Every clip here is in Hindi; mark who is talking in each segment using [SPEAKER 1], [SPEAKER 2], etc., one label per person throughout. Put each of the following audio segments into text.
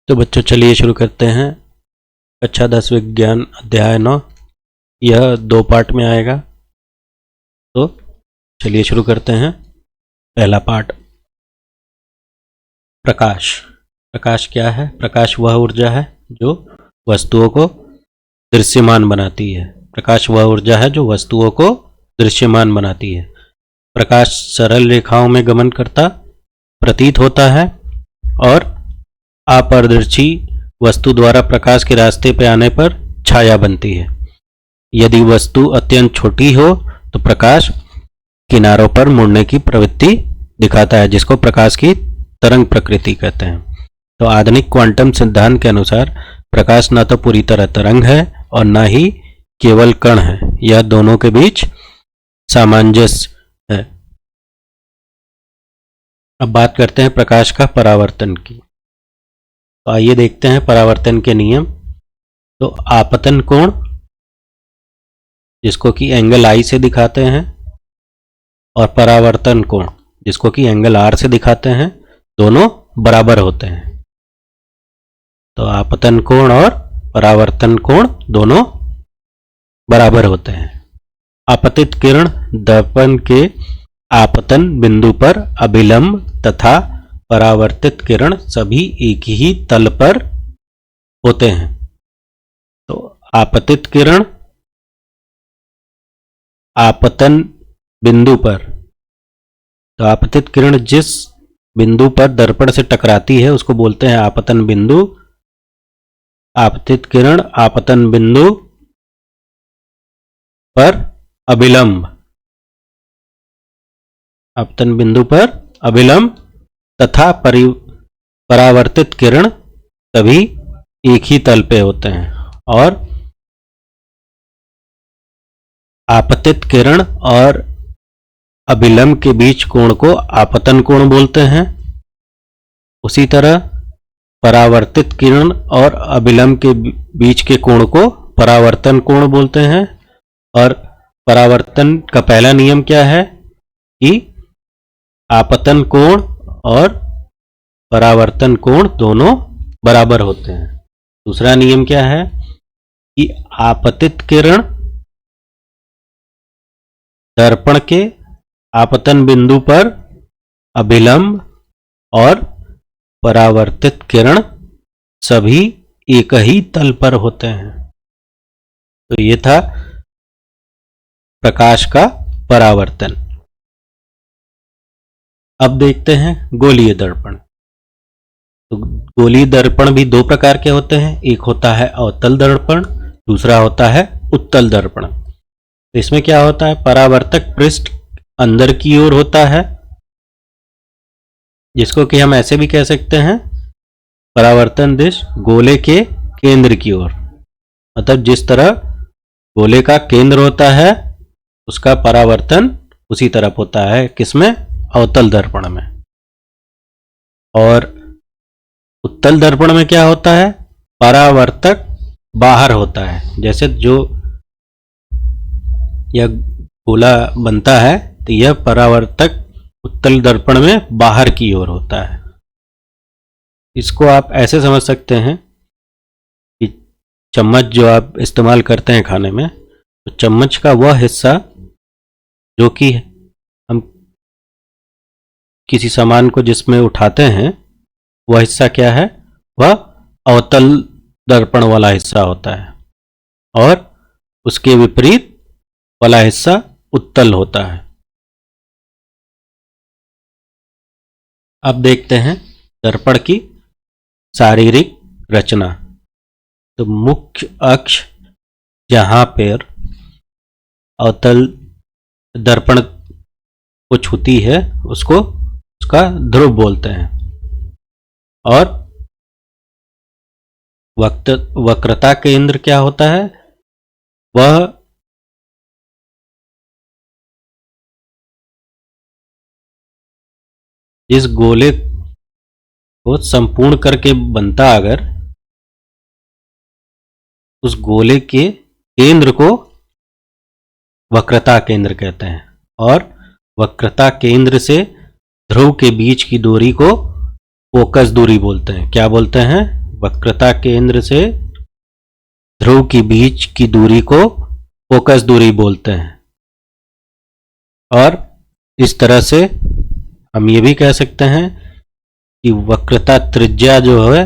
[SPEAKER 1] तो बच्चों चलिए शुरू करते हैं। कक्षा 10 विज्ञान अध्याय 9 यह 2 पार्ट में आएगा। तो चलिए शुरू करते हैं। पहला पार्ट, प्रकाश। प्रकाश क्या है? प्रकाश वह ऊर्जा है जो वस्तुओं को दृश्यमान बनाती है। प्रकाश वह ऊर्जा है जो वस्तुओं को दृश्यमान बनाती है। प्रकाश सरल रेखाओं में गमन करता प्रतीत होता है और अपारदर्शी वस्तु द्वारा प्रकाश के रास्ते पर आने पर छाया बनती है। यदि वस्तु अत्यंत छोटी हो तो प्रकाश किनारों पर मुड़ने की प्रवृत्ति दिखाता है, जिसको प्रकाश की तरंग प्रकृति कहते हैं। तो आधुनिक क्वांटम सिद्धांत के अनुसार प्रकाश न तो पूरी तरह तरंग है और न ही केवल कण है, यह दोनों के बीच सामंजस्य है। अब बात करते हैं प्रकाश का परावर्तन की। तो आइए देखते हैं परावर्तन के नियम। तो आपतन कोण, जिसको कि एंगल आई से दिखाते हैं, और परावर्तन कोण, जिसको कि एंगल आर से दिखाते हैं, दोनों बराबर होते हैं। तो आपतन कोण और परावर्तन कोण दोनों बराबर होते हैं। आपतित किरण दर्पण के आपतन बिंदु पर अभिलंब तथा परावर्तित किरण सभी एक ही तल पर होते हैं। तो आपतित किरण आपतन बिंदु पर, तो आपतित किरण जिस बिंदु पर दर्पण से टकराती है उसको बोलते हैं आपतन बिंदु। आपतित किरण आपतन बिंदु पर अभिलंब, आपतन बिंदु पर अभिलंब तथा परावर्तित किरण सभी एक ही तल पे होते हैं। और आपतित किरण और अभिलंब के बीच कोण को आपतन कोण बोलते हैं। उसी तरह परावर्तित किरण और अभिलंब के बीच के कोण को परावर्तन कोण बोलते हैं। और परावर्तन का पहला नियम क्या है कि आपतन कोण और परावर्तन कोण दोनों बराबर होते हैं। दूसरा नियम क्या है कि आपतित किरण दर्पण के आपतन बिंदु पर अभिलंब और परावर्तित किरण सभी एक ही तल पर होते हैं। तो ये था प्रकाश का परावर्तन। अब देखते हैं गोलीय दर्पण। तो गोलीय दर्पण भी 2 प्रकार के होते हैं। एक होता है अवतल दर्पण, दूसरा होता है उत्तल दर्पण। तो इसमें क्या होता है, परावर्तक पृष्ठ अंदर की ओर होता है, जिसको कि हम ऐसे भी कह सकते हैं परावर्तन दिश गोले के केंद्र की ओर। मतलब जिस तरह गोले का केंद्र होता है उसका परावर्तन उसी तरफ होता है। किसमें? अवतल दर्पण में। और उत्तल दर्पण में क्या होता है, परावर्तक बाहर होता है। जैसे जो यह गोला बनता है तो यह परावर्तक उत्तल दर्पण में बाहर की ओर होता है। इसको आप ऐसे समझ सकते हैं कि चम्मच जो आप इस्तेमाल करते हैं खाने में, तो चम्मच का वह हिस्सा जो कि हम किसी सामान को जिसमें उठाते हैं, वह हिस्सा क्या है, वह अवतल दर्पण वाला हिस्सा होता है, और उसके विपरीत वाला हिस्सा उत्तल होता है। अब देखते हैं दर्पण की शारीरिक रचना। तो मुख्य अक्ष जहां पर अवतल दर्पण को छूती है उसको उसका ध्रुव बोलते हैं। और वक्रता केंद्र क्या होता है, वह जिस गोले को संपूर्ण करके बनता, अगर उस गोले के केंद्र को वक्रता केंद्र कहते हैं। और वक्रता केंद्र से ध्रुव के बीच की दूरी को फोकस दूरी बोलते हैं। क्या बोलते हैं? वक्रता केंद्र से ध्रुव के बीच की दूरी को फोकस दूरी बोलते हैं। और इस तरह से हम ये भी कह सकते हैं कि वक्रता त्रिज्या जो है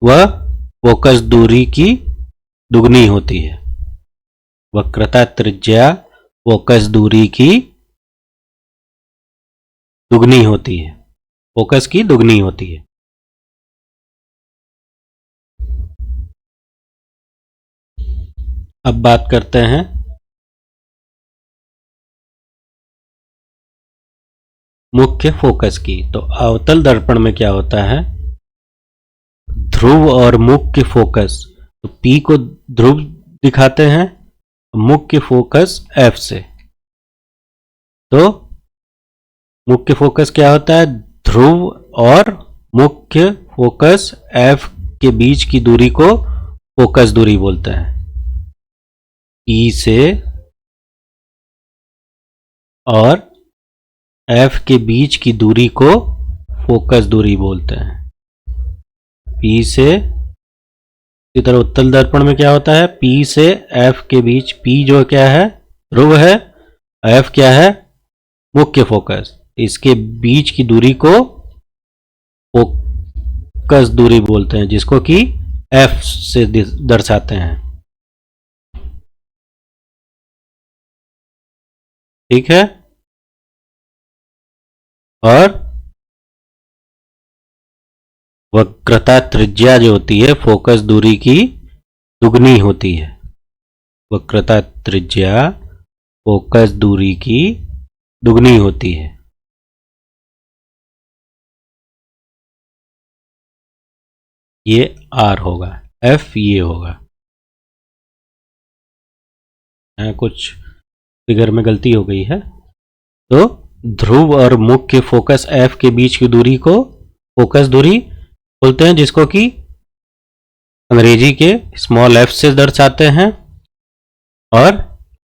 [SPEAKER 1] वह फोकस दूरी की दुगनी होती है। वक्रता त्रिज्या फोकस दूरी की दुगनी होती है, फोकस की दुगनी होती है। अब बात करते हैं मुख्य फोकस की। तो अवतल दर्पण में क्या होता है, ध्रुव और मुख्य फोकस, तो P को ध्रुव दिखाते हैं, मुख्य फोकस F से। तो मुख्य फोकस क्या होता है, ध्रुव और मुख्य फोकस F के बीच की दूरी को फोकस दूरी बोलते हैं। P से और F के बीच की दूरी को फोकस दूरी बोलते हैं। P से, इसी तरह उत्तल दर्पण में क्या होता है, P से F के बीच, P जो क्या है ध्रुव है, F क्या है मुख्य फोकस, इसके बीच की दूरी को फोकस दूरी बोलते हैं, जिसको कि F से दर्शाते हैं। ठीक है। और वक्रता त्रिज्या जो होती है फोकस दूरी की दुगनी होती है। वक्रता त्रिज्या फोकस दूरी की दुगनी होती है। ये R होगा, F ये होगा। कुछ फिगर में गलती हो गई है। तो ध्रुव और मुख्य फोकस F के बीच की दूरी को फोकस दूरी बोलते हैं, जिसको कि अंग्रेजी के स्मॉल f से दर्शाते हैं। और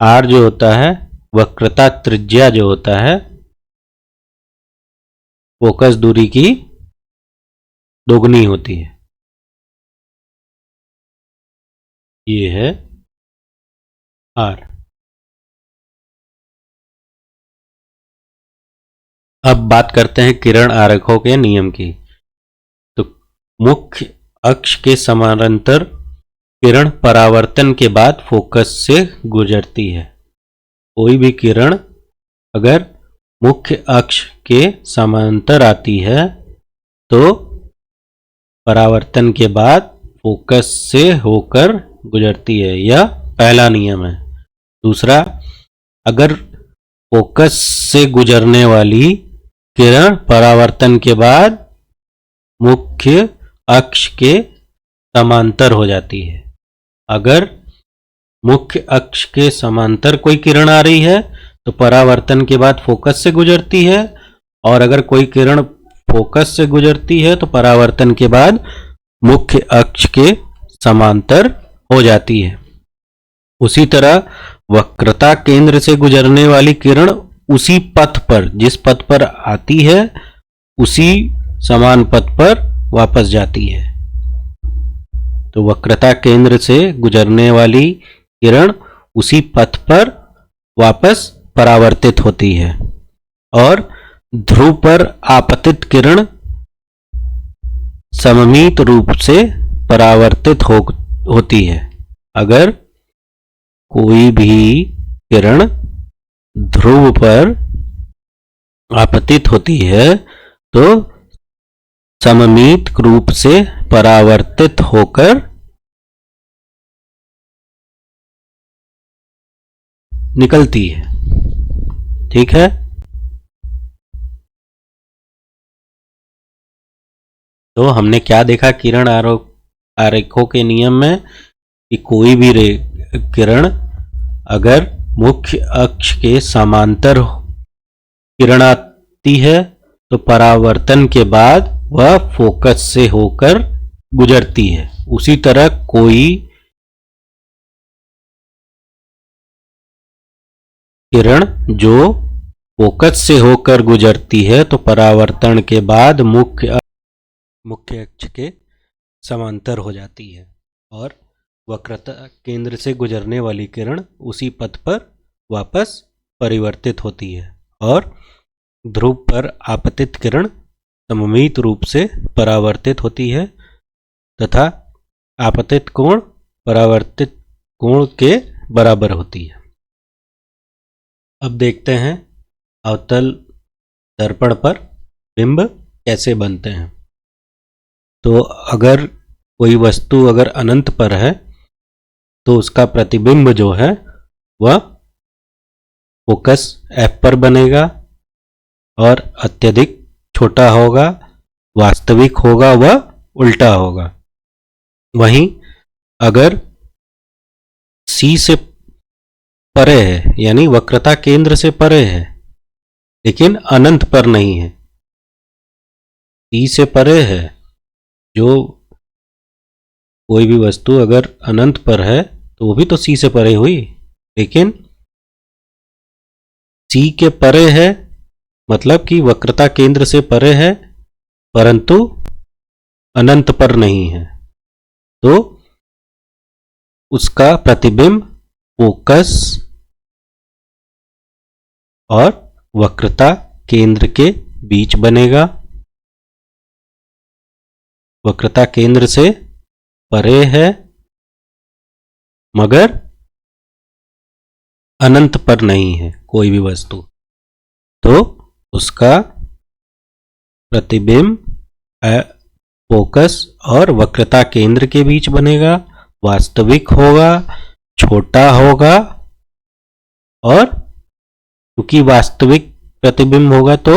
[SPEAKER 1] R जो होता है वक्रता त्रिज्या जो होता है फोकस दूरी की दोगुनी होती है। ये है R। अब बात करते हैं किरण आरेखों के नियम की। तो मुख्य अक्ष के समानांतर किरण परावर्तन के बाद फोकस से गुजरती है। कोई भी किरण अगर मुख्य अक्ष के समानांतर आती है तो परावर्तन के बाद फोकस से होकर गुजरती है, यह पहला नियम है। दूसरा, अगर फोकस से गुजरने वाली किरण परावर्तन के बाद मुख्य अक्ष के समांतर हो जाती है। अगर मुख्य अक्ष के समांतर कोई किरण आ रही है तो परावर्तन के बाद फोकस से गुजरती है, और अगर कोई किरण फोकस से गुजरती है तो परावर्तन के बाद मुख्य अक्ष के समांतर हो जाती है। उसी तरह वक्रता केंद्र से गुजरने वाली किरण उसी पथ पर, जिस पथ पर आती है उसी समान पथ पर वापस जाती है। तो वक्रता केंद्र से गुजरने वाली किरण उसी पथ पर वापस परावर्तित होती है। और ध्रुव पर आपतित किरण सममित रूप से परावर्तित होती है। अगर कोई भी किरण ध्रुव पर आपतित होती है तो सममित रूप से परावर्तित होकर निकलती है। ठीक है। तो हमने क्या देखा किरण आरेखों के नियम में, कि कोई भी किरण अगर मुख्य अक्ष के समांतर किरण आती है तो परावर्तन के बाद वह फोकस से होकर गुजरती है। उसी तरह कोई किरण जो फोकस से होकर गुजरती है तो परावर्तन के बाद मुख्य अक्ष के समांतर हो जाती है और वक्रता केंद्र से गुजरने वाली किरण उसी पथ पर वापस परिवर्तित होती है और ध्रुव पर आपतित किरण सममित रूप से परावर्तित होती है तथा आपतित कोण परावर्तित कोण के बराबर होती है। अब देखते हैं अवतल दर्पण पर बिंब कैसे बनते हैं। तो अगर कोई वस्तु अगर अनंत पर है तो उसका प्रतिबिंब जो है वह फोकस F पर बनेगा और अत्यधिक छोटा होगा, वास्तविक होगा, वह उल्टा होगा। वहीं अगर C से परे है यानी वक्रता केंद्र से परे है लेकिन अनंत पर नहीं है, C से परे है, जो कोई भी वस्तु अगर अनंत पर है तो वो भी तो C से परे हुई, लेकिन C के परे है मतलब कि वक्रता केंद्र से परे है परंतु अनंत पर नहीं है, तो उसका प्रतिबिंब फोकस और वक्रता केंद्र के बीच बनेगा। वक्रता केंद्र से परे है मगर अनंत पर नहीं है कोई भी वस्तु, तो उसका प्रतिबिंब फोकस और वक्रता केंद्र के बीच बनेगा, वास्तविक होगा, छोटा होगा और क्योंकि वास्तविक प्रतिबिंब होगा तो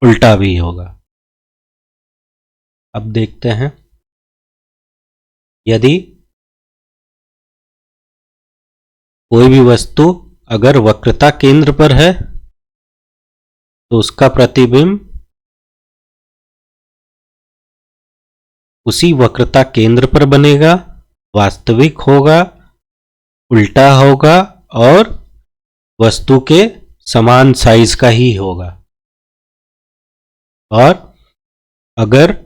[SPEAKER 1] उल्टा भी होगा। अब देखते हैं यदि कोई भी वस्तु अगर वक्रता केंद्र पर है तो उसका प्रतिबिंब उसी वक्रता केंद्र पर बनेगा, वास्तविक होगा, उल्टा होगा और वस्तु के समान साइज का ही होगा। और अगर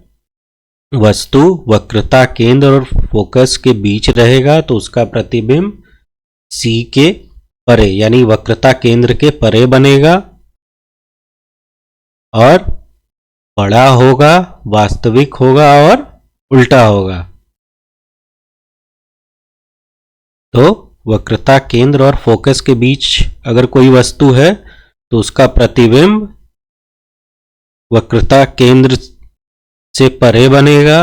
[SPEAKER 1] वस्तु वक्रता केंद्र और फोकस के बीच रहेगा तो उसका प्रतिबिंब C के परे यानी वक्रता केंद्र के परे बनेगा और बड़ा होगा, वास्तविक होगा और उल्टा होगा। तो वक्रता केंद्र और फोकस के बीच अगर कोई वस्तु है तो उसका प्रतिबिंब वक्रता केंद्र से परे बनेगा,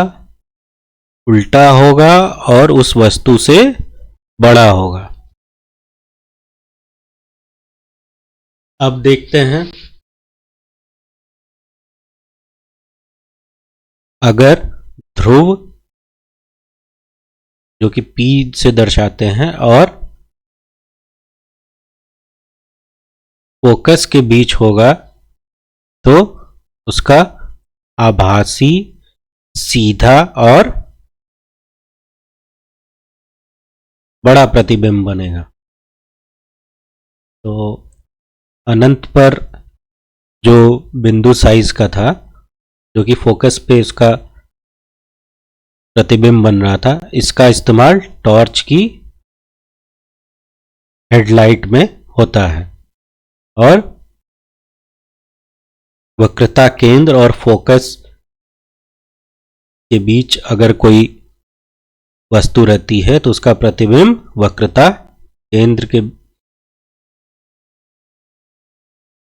[SPEAKER 1] उल्टा होगा और उस वस्तु से बड़ा होगा। अब देखते हैं अगर ध्रुव जो कि P से दर्शाते हैं और फोकस के बीच होगा तो उसका आभासी, सीधा और बड़ा प्रतिबिंब बनेगा। तो अनंत पर जो बिंदु साइज का था जो कि फोकस पे इसका प्रतिबिंब बन रहा था, इसका इस्तेमाल टॉर्च की हेडलाइट में होता है और वक्रता केंद्र और फोकस के बीच अगर कोई वस्तु रहती है तो उसका प्रतिबिंब वक्रता केंद्र के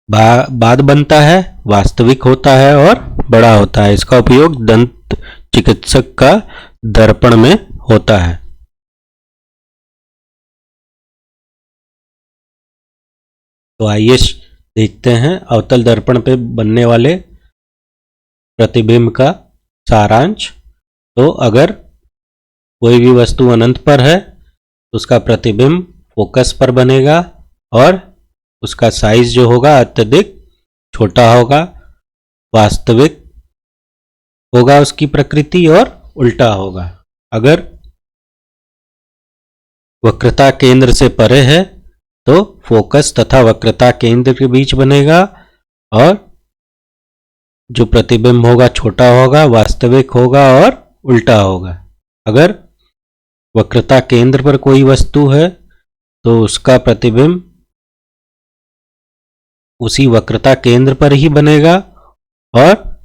[SPEAKER 1] बाद बनता है, वास्तविक होता है और बड़ा होता है। इसका उपयोग दंत चिकित्सक का दर्पण में होता है। तो आइए देखते हैं अवतल दर्पण पे बनने वाले प्रतिबिंब का सारांश। तो अगर कोई भी वस्तु अनंत पर है तो उसका प्रतिबिंब फोकस पर बनेगा और उसका साइज जो होगा अत्यधिक छोटा होगा, वास्तविक होगा उसकी प्रकृति और उल्टा होगा। अगर वक्रता केंद्र से परे है तो फोकस तथा वक्रता केंद्र के बीच बनेगा और जो प्रतिबिंब होगा छोटा होगा, वास्तविक होगा और उल्टा होगा। अगर वक्रता केंद्र पर कोई वस्तु है तो उसका प्रतिबिंब उसी वक्रता केंद्र पर ही बनेगा और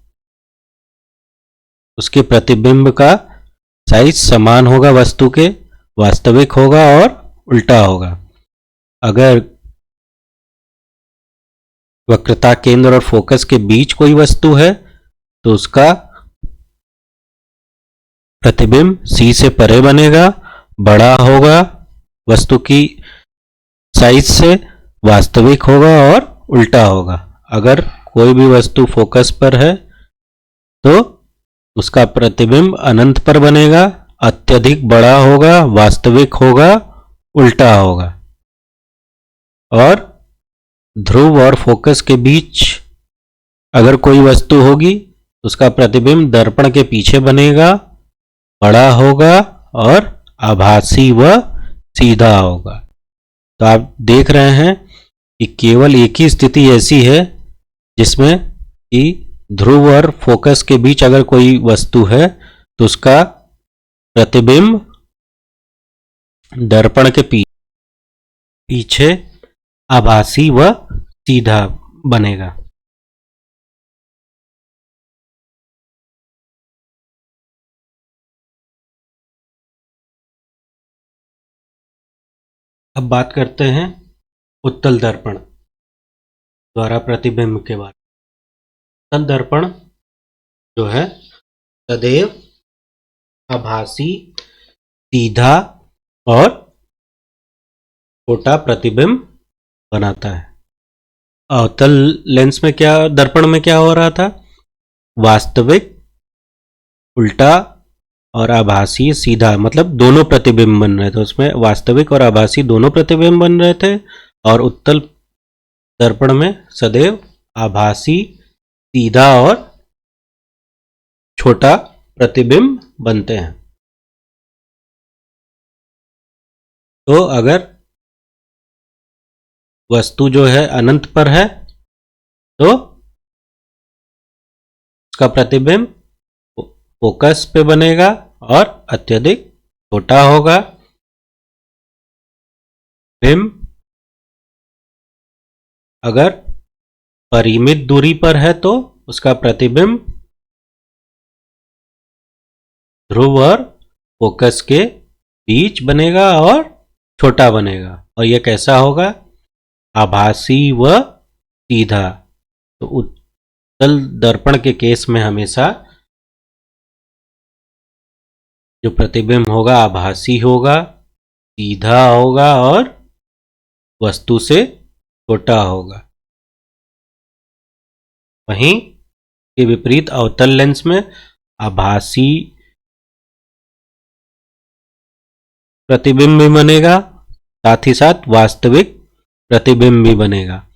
[SPEAKER 1] उसके प्रतिबिंब का साइज समान होगा, वस्तु के वास्तविक होगा और उल्टा होगा। अगर वक्रता केंद्र और फोकस के बीच कोई वस्तु है तो उसका प्रतिबिंब C से परे बनेगा, बड़ा होगा, वस्तु की साइज से वास्तविक होगा और उल्टा होगा। अगर कोई भी वस्तु फोकस पर है तो उसका प्रतिबिंब अनंत पर बनेगा, अत्यधिक बड़ा होगा, वास्तविक होगा, उल्टा होगा। और ध्रुव और फोकस के बीच अगर कोई वस्तु होगी तो उसका प्रतिबिंब दर्पण के पीछे बनेगा, बड़ा होगा और आभासी व सीधा होगा। तो आप देख रहे हैं कि केवल एक ही स्थिति ऐसी है जिसमें कि ध्रुव और फोकस के बीच अगर कोई वस्तु है तो उसका प्रतिबिंब दर्पण के पीछे आभासी व सीधा बनेगा। अब बात करते हैं उत्तल दर्पण द्वारा प्रतिबिंब के बारे में। उत्तल दर्पण जो है सदैव आभासी, सीधा और छोटा प्रतिबिंब बनाता है। अवतल लेंस में क्या, दर्पण में क्या हो रहा था, वास्तविक, उल्टा और आभासी, सीधा, मतलब दोनों प्रतिबिंब बन रहे थे। उसमें वास्तविक और आभासी दोनों प्रतिबिंब बन रहे थे और उत्तल दर्पण में सदैव आभासी, सीधा और छोटा प्रतिबिंब बनते हैं। तो अगर वस्तु जो है अनंत पर है तो उसका प्रतिबिंब फोकस पे बनेगा और अत्यधिक छोटा होगा। बिंब अगर परिमित दूरी पर है तो उसका प्रतिबिंब ध्रुव और फोकस के बीच बनेगा और छोटा बनेगा। और यह कैसा होगा, आभासी व सीधा। तो उत्तल दर्पण के केस में हमेशा जो प्रतिबिंब होगा आभासी होगा, सीधा होगा और वस्तु से छोटा होगा। वहीं के विपरीत अवतल लेंस में आभासी प्रतिबिंब भी बनेगा, साथ ही साथ वास्तविक प्रतिबिंब भी बनेगा।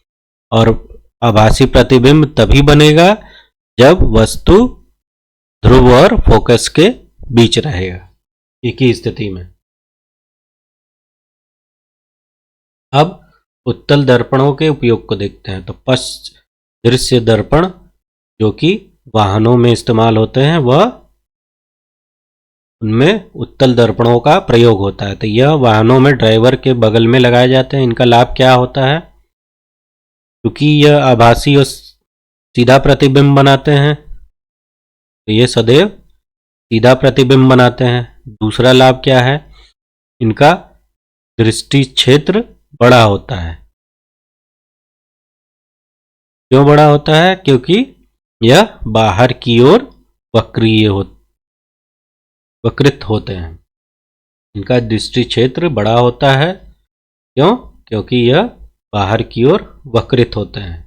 [SPEAKER 1] और आभासी प्रतिबिंब तभी बनेगा जब वस्तु ध्रुव और फोकस के बीच रहेगा, एक ही स्थिति में। अब उत्तल दर्पणों के उपयोग को देखते हैं। तो पश्च दृश्य दर्पण जो कि वाहनों में इस्तेमाल होते हैं, वह उनमें उत्तल दर्पणों का प्रयोग होता है। तो यह वाहनों में ड्राइवर के बगल में लगाए जाते हैं। इनका लाभ क्या होता है, क्योंकि यह आभासी और सीधा प्रतिबिंब बनाते हैं तो ये सदैव सीधा प्रतिबिंब बनाते हैं। दूसरा लाभ क्या है, इनका दृष्टि क्षेत्र बड़ा होता है। क्यों बड़ा होता है, क्योंकि यह बाहर की ओर वक्रित होते हैं। इनका दृष्टि क्षेत्र बड़ा होता है। क्यों, क्योंकि यह बाहर की ओर वक्रित होते हैं।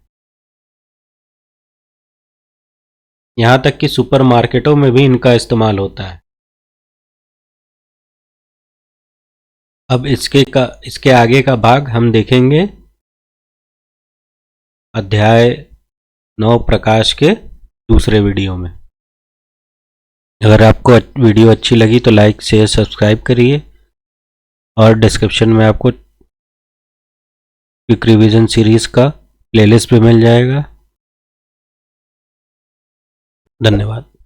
[SPEAKER 1] यहां तक कि सुपरमार्केटों में भी इनका इस्तेमाल होता है। अब इसके आगे का भाग हम देखेंगे अध्याय 9 प्रकाश के दूसरे वीडियो में। अगर आपको वीडियो अच्छी लगी तो लाइक, शेयर, सब्सक्राइब करिए और डिस्क्रिप्शन में आपको क्विक रिवीजन सीरीज का प्लेलिस्ट भी मिल जाएगा। धन्यवाद।